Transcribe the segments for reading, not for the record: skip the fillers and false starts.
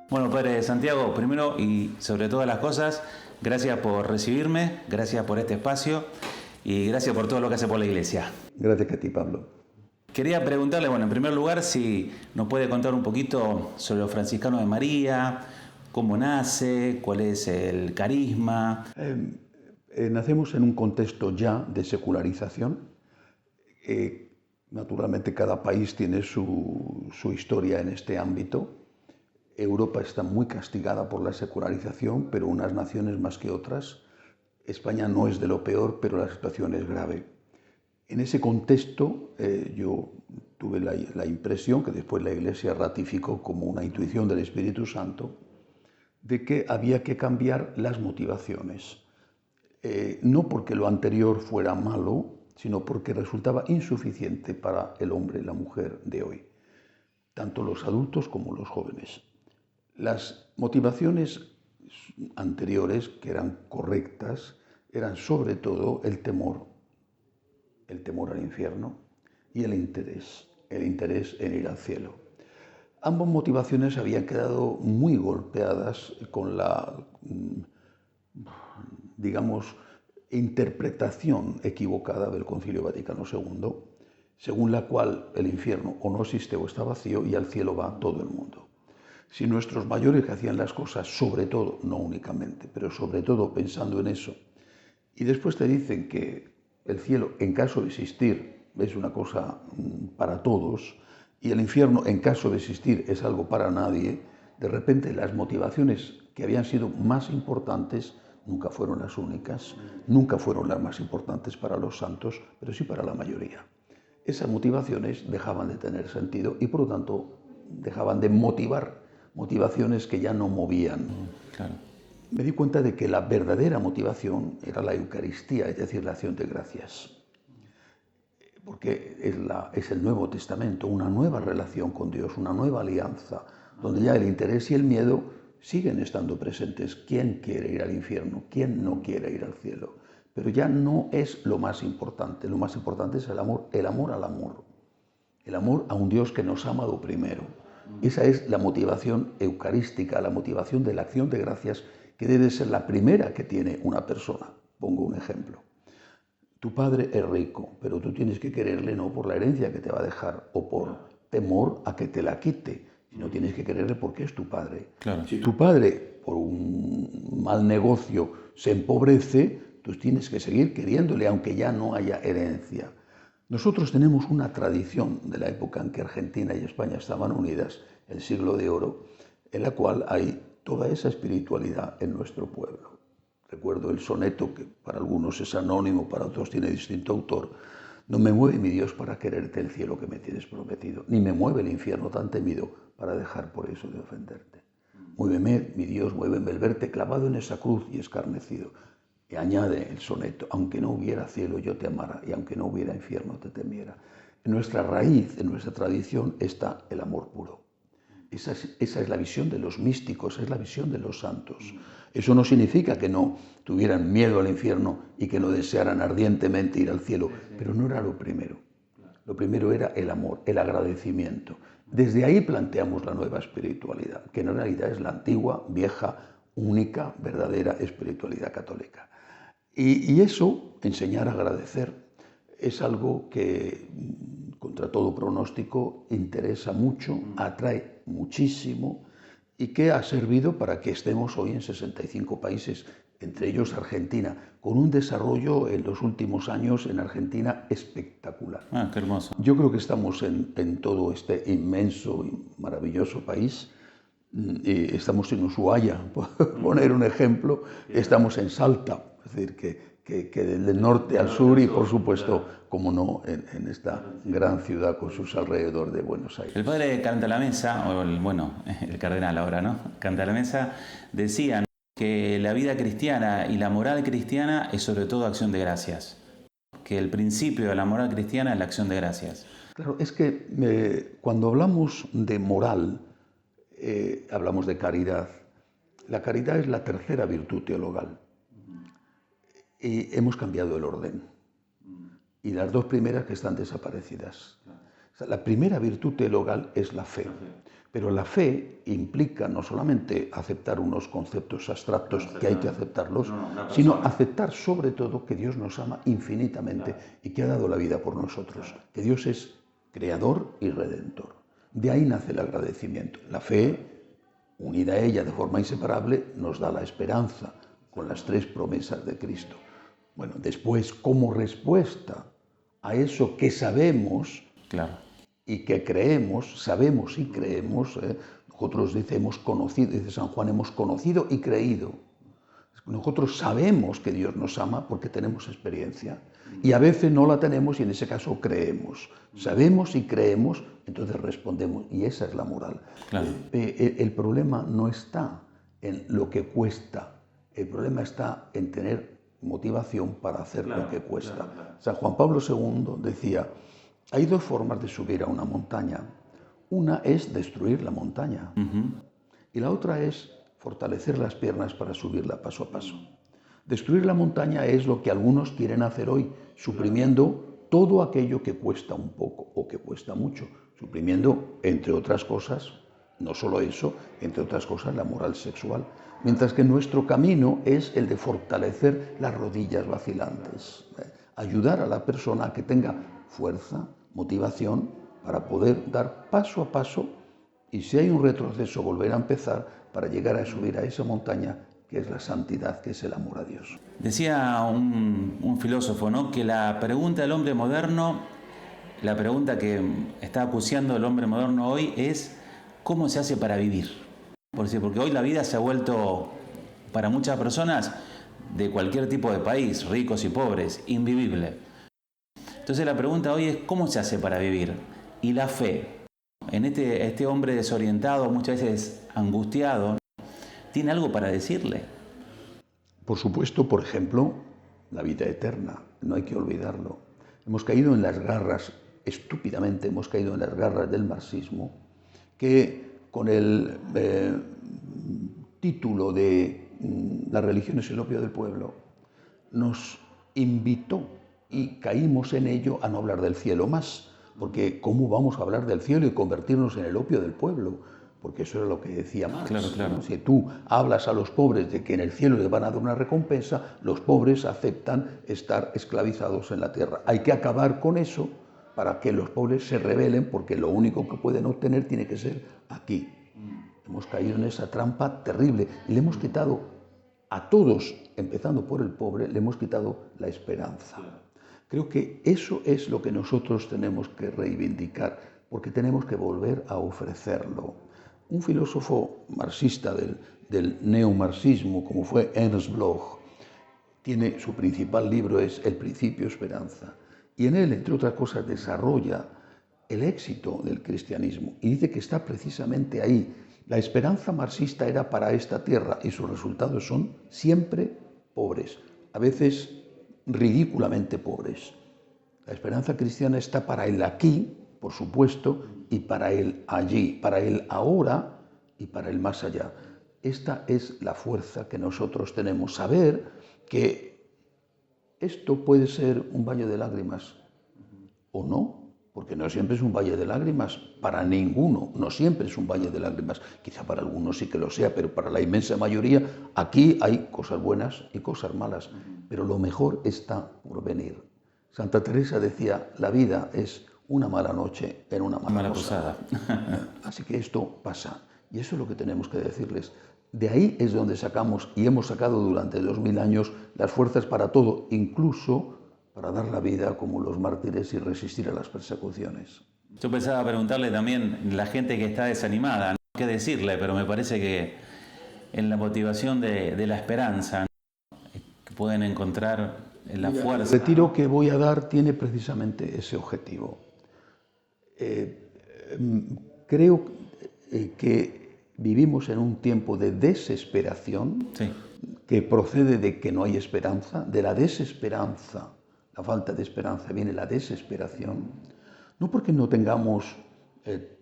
Bueno, Padre Santiago, primero y sobre todas las cosas, gracias por recibirme, gracias por este espacio y gracias por todo lo que hace por la Iglesia. Gracias a ti, Pablo. Quería preguntarle, bueno, en primer lugar, si nos puede contar un poquito sobre los franciscanos de María, cómo nace, cuál es el carisma. Nacemos en un contexto ya de secularización. Naturalmente, cada país tiene su historia en este ámbito. Europa está muy castigada por la secularización, pero unas naciones más que otras. España no es de lo peor, pero la situación es grave. En ese contexto, yo tuve la impresión, que después la Iglesia ratificó como una intuición del Espíritu Santo, de que había que cambiar las motivaciones. No porque lo anterior fuera malo, sino porque resultaba insuficiente para el hombre y la mujer de hoy, tanto los adultos como los jóvenes. Las motivaciones anteriores, que eran correctas, eran sobre todo el temor al infierno y el interés en ir al cielo. Ambas motivaciones habían quedado muy golpeadas con la, digamos, interpretación equivocada del Concilio Vaticano II, según la cual el infierno o no existe o está vacío y al cielo va todo el mundo. Si nuestros mayores que hacían las cosas, sobre todo, no únicamente, pero sobre todo pensando en eso, y después te dicen que el cielo, en caso de existir, es una cosa para todos, y el infierno, en caso de existir, es algo para nadie, de repente las motivaciones que habían sido más importantes nunca fueron las únicas, nunca fueron las más importantes para los santos, pero sí para la mayoría. Esas motivaciones dejaban de tener sentido y por lo tanto dejaban de motivar motivaciones que ya no movían. Claro. Me di cuenta de que la verdadera motivación era la Eucaristía, es decir, la acción de gracias. Porque es el Nuevo Testamento, una nueva relación con Dios, una nueva alianza, donde ya el interés y el miedo siguen estando presentes. ¿Quién quiere ir al infierno? ¿Quién no quiere ir al cielo? Pero ya no es lo más importante es el amor al amor, el amor a un Dios que nos ha amado primero. Esa es la motivación eucarística, la motivación de la acción de gracias, que debe ser la primera que tiene una persona. Pongo un ejemplo. Tu padre es rico, pero tú tienes que quererle no por la herencia que te va a dejar o por temor a que te la quite, sino tienes que quererle porque es tu padre. Claro. Si tu padre, por un mal negocio, se empobrece, tú tienes que seguir queriéndole aunque ya no haya herencia. Nosotros tenemos una tradición de la época en que Argentina y España estaban unidas, el siglo de oro, en la cual hay toda esa espiritualidad en nuestro pueblo. Recuerdo el soneto, que para algunos es anónimo, para otros tiene distinto autor. No me mueve mi Dios para quererte el cielo que me tienes prometido, ni me mueve el infierno tan temido para dejar por eso de ofenderte. Muéveme, mi Dios, muéveme el verte clavado en esa cruz y escarnecido. Y añade el soneto, aunque no hubiera cielo yo te amara y aunque no hubiera infierno te temiera. En nuestra raíz, en nuestra tradición está el amor puro. Esa es la visión de los místicos, es la visión de los santos. Eso no significa que no tuvieran miedo al infierno y que no desearan ardientemente ir al cielo, pero no era lo primero. Lo primero era el amor, el agradecimiento. Desde ahí planteamos la nueva espiritualidad, que en realidad es la antigua, vieja, única, verdadera espiritualidad católica. Y eso, enseñar a agradecer, es algo que, contra todo pronóstico, interesa mucho, atrae muchísimo y que ha servido para que estemos hoy en 65 países, entre ellos Argentina, con un desarrollo en los últimos años en Argentina espectacular. Ah, qué hermoso. Yo creo que estamos en todo este inmenso y maravilloso país. Estamos en Ushuaia, por poner un ejemplo, estamos en Salta, es decir, que del norte al sur y por supuesto, como no, en esta gran ciudad con sus alrededores de Buenos Aires. El padre Cantalamessa, o el cardenal ahora, ¿no? Cantalamessa decía, ¿no?, que la vida cristiana y la moral cristiana es sobre todo acción de gracias. Que el principio de la moral cristiana es la acción de gracias. Claro, es que cuando hablamos de moral, hablamos de caridad. La caridad es la tercera virtud teologal. Y hemos cambiado el orden. Y las dos primeras que están desaparecidas. O sea, la primera virtud teologal es la fe. Pero la fe implica no solamente aceptar unos conceptos abstractos que hay que aceptarlos, sino aceptar sobre todo que Dios nos ama infinitamente y que ha dado la vida por nosotros, que Dios es creador y redentor. De ahí nace el agradecimiento. La fe, unida a ella de forma inseparable, nos da la esperanza con las 3 promesas de Cristo. Bueno, después, como respuesta a eso que sabemos, Claro. y que creemos, sabemos y creemos, nosotros hemos conocido, dice San Juan, hemos conocido y creído. Nosotros sabemos que Dios nos ama porque tenemos experiencia y a veces no la tenemos y en ese caso creemos. Sabemos y creemos, entonces respondemos y esa es la moral. Claro. El problema no está en lo que cuesta, el problema está en tener motivación para hacer lo que cuesta. San Juan Pablo II decía: hay 2 formas de subir a una montaña. Una es destruir la montaña y la otra es fortalecer las piernas para subirla paso a paso. Destruir la montaña es lo que algunos quieren hacer hoy, suprimiendo todo aquello que cuesta un poco o que cuesta mucho, suprimiendo, entre otras cosas, no solo eso, entre otras cosas, la moral sexual. Mientras que nuestro camino es el de fortalecer las rodillas vacilantes, ayudar a la persona a que tenga fuerza, motivación para poder dar paso a paso y si hay un retroceso volver a empezar para llegar a subir a esa montaña que es la santidad, que es el amor a Dios. Decía un filósofo, ¿no?, que la pregunta del hombre moderno, la pregunta que está acuciando el hombre moderno hoy es ¿cómo se hace para vivir? Porque hoy la vida se ha vuelto para muchas personas de cualquier tipo de país, ricos y pobres, invivible. Entonces la pregunta hoy es ¿cómo se hace para vivir? Y la fe, en este hombre desorientado, muchas veces angustiado, ¿tiene algo para decirle? Por supuesto, por ejemplo, la vida eterna, no hay que olvidarlo. Hemos caído en las garras, estúpidamente hemos caído en las garras del marxismo, que con el título de La religión es el opio del pueblo, nos invitó y caímos en ello a no hablar del cielo más, porque ¿cómo vamos a hablar del cielo y convertirnos en el opio del pueblo? Porque eso era lo que decía Marx. Claro. Si tú hablas a los pobres de que en el cielo les van a dar una recompensa, los pobres aceptan estar esclavizados en la tierra. Hay que acabar con eso para que los pobres se rebelen, porque lo único que pueden obtener tiene que ser aquí. Hemos caído en esa trampa terrible y le hemos quitado a todos, empezando por el pobre, le hemos quitado la esperanza. Creo que eso es lo que nosotros tenemos que reivindicar, porque tenemos que volver a ofrecerlo. Un filósofo marxista del neomarxismo, como fue Ernst Bloch, tiene su principal libro, es El principio esperanza, y en él, entre otras cosas, desarrolla el éxito del cristianismo y dice que está precisamente ahí. La esperanza marxista era para esta tierra y sus resultados son siempre pobres, a veces ridículamente pobres. La esperanza cristiana está para el aquí, por supuesto, y para el allí, para el ahora y para el más allá. Esta es la fuerza que nosotros tenemos, saber que esto puede ser un valle de lágrimas o no, porque no siempre es un valle de lágrimas, para ninguno, no siempre es un valle de lágrimas, quizá para algunos sí que lo sea, pero para la inmensa mayoría aquí hay cosas buenas y cosas malas, pero lo mejor está por venir. Santa Teresa decía, la vida es una mala noche en una mala posada. Así que esto pasa, y eso es lo que tenemos que decirles. De ahí es donde sacamos, y hemos sacado durante 2000 años, las fuerzas para todo, incluso para dar la vida como los mártires y resistir a las persecuciones. Yo pensaba preguntarle también, la gente que está desanimada, no sé qué decirle, pero me parece que en la motivación de la esperanza, ¿no?, que pueden encontrar en la fuerza. El retiro que voy a dar tiene precisamente ese objetivo. Creo que vivimos en un tiempo de desesperación, Sí, que procede de que no hay esperanza, de la desesperanza. La falta de esperanza viene la desesperación, no porque no tengamos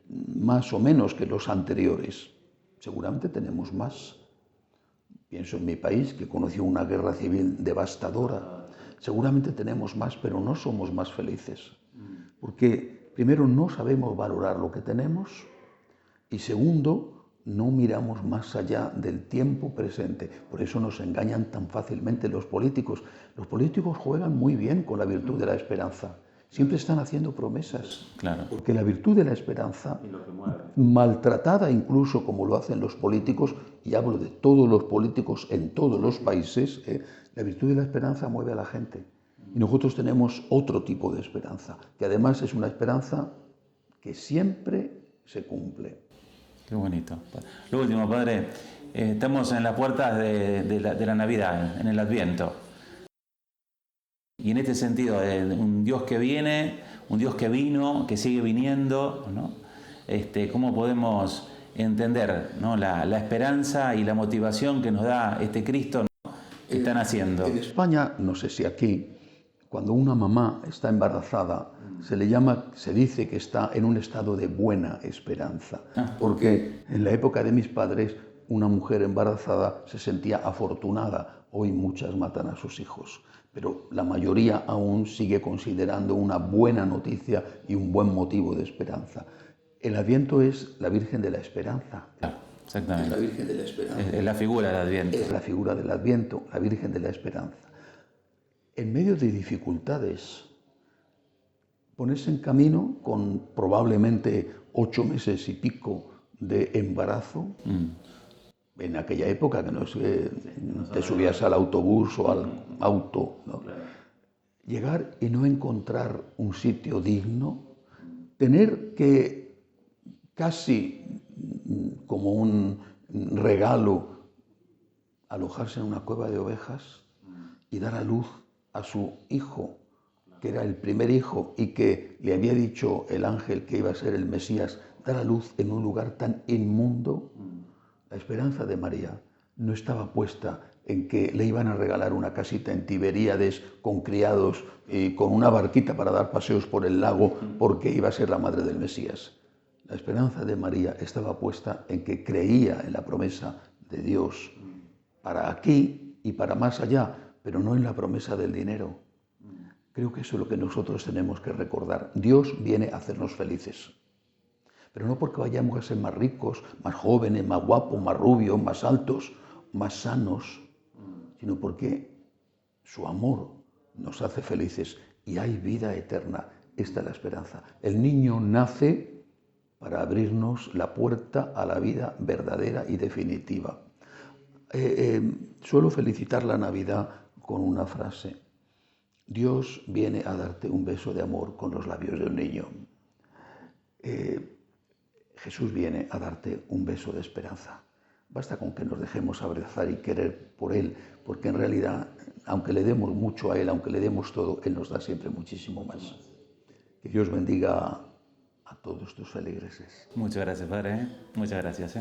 más o menos que los anteriores, seguramente tenemos más. Pienso en mi país, que conoció una guerra civil devastadora. Seguramente tenemos más, pero no somos más felices, porque primero, no sabemos valorar lo que tenemos y segundo, no miramos más allá del tiempo presente. Por eso nos engañan tan fácilmente los políticos. Los políticos juegan muy bien con la virtud de la esperanza. Siempre están haciendo promesas. Claro. Porque la virtud de la esperanza, maltratada incluso como lo hacen los políticos, y hablo de todos los políticos en todos los países, la virtud de la esperanza mueve a la gente. Y nosotros tenemos otro tipo de esperanza, que además es una esperanza que siempre se cumple. Qué bonito. Lo último, Padre, estamos en las puertas de la Navidad, en el Adviento. Y en este sentido, un Dios que viene, un Dios que vino, que sigue viniendo, ¿no? ¿Cómo podemos entender, ¿no?, la esperanza y la motivación que nos da este Cristo, ¿no?, que están haciendo? En España, no sé si aquí, cuando una mamá está embarazada, se dice que está en un estado de buena esperanza. Porque en la época de mis padres, una mujer embarazada se sentía afortunada. Hoy muchas matan a sus hijos. Pero la mayoría aún sigue considerando una buena noticia y un buen motivo de esperanza. El Adviento es la Virgen de la Esperanza. Claro, exactamente. Es la Virgen de la Esperanza. Es la figura del Adviento. Es la figura del Adviento, la Virgen de la Esperanza. En medio de dificultades, ponerse en camino con probablemente 8 meses y pico de embarazo, en aquella época que no es que te subías al autobús o al auto, ¿no? Llegar y no encontrar un sitio digno, tener que casi como un regalo alojarse en una cueva de ovejas y dar a luz a su hijo, que era el primer hijo y que le había dicho el ángel que iba a ser el Mesías, dar a luz en un lugar tan inmundo. La esperanza de María no estaba puesta en que le iban a regalar una casita en Tiberíades con criados y con una barquita para dar paseos por el lago porque iba a ser la madre del Mesías. La esperanza de María estaba puesta en que creía en la promesa de Dios para aquí y para más allá, pero no en la promesa del dinero. Creo que eso es lo que nosotros tenemos que recordar. Dios viene a hacernos felices. Pero no porque vayamos a ser más ricos, más jóvenes, más guapos, más rubios, más altos, más sanos, sino porque su amor nos hace felices y hay vida eterna. Esta es la esperanza. El niño nace para abrirnos la puerta a la vida verdadera y definitiva. Suelo felicitar la Navidad con una frase. Dios viene a darte un beso de amor con los labios de un niño. Jesús viene a darte un beso de esperanza. Basta con que nos dejemos abrazar y querer por Él, porque en realidad, aunque le demos mucho a Él, aunque le demos todo, Él nos da siempre muchísimo más. Que Dios bendiga a todos tus feligreses. Muchas gracias, Padre. Muchas gracias.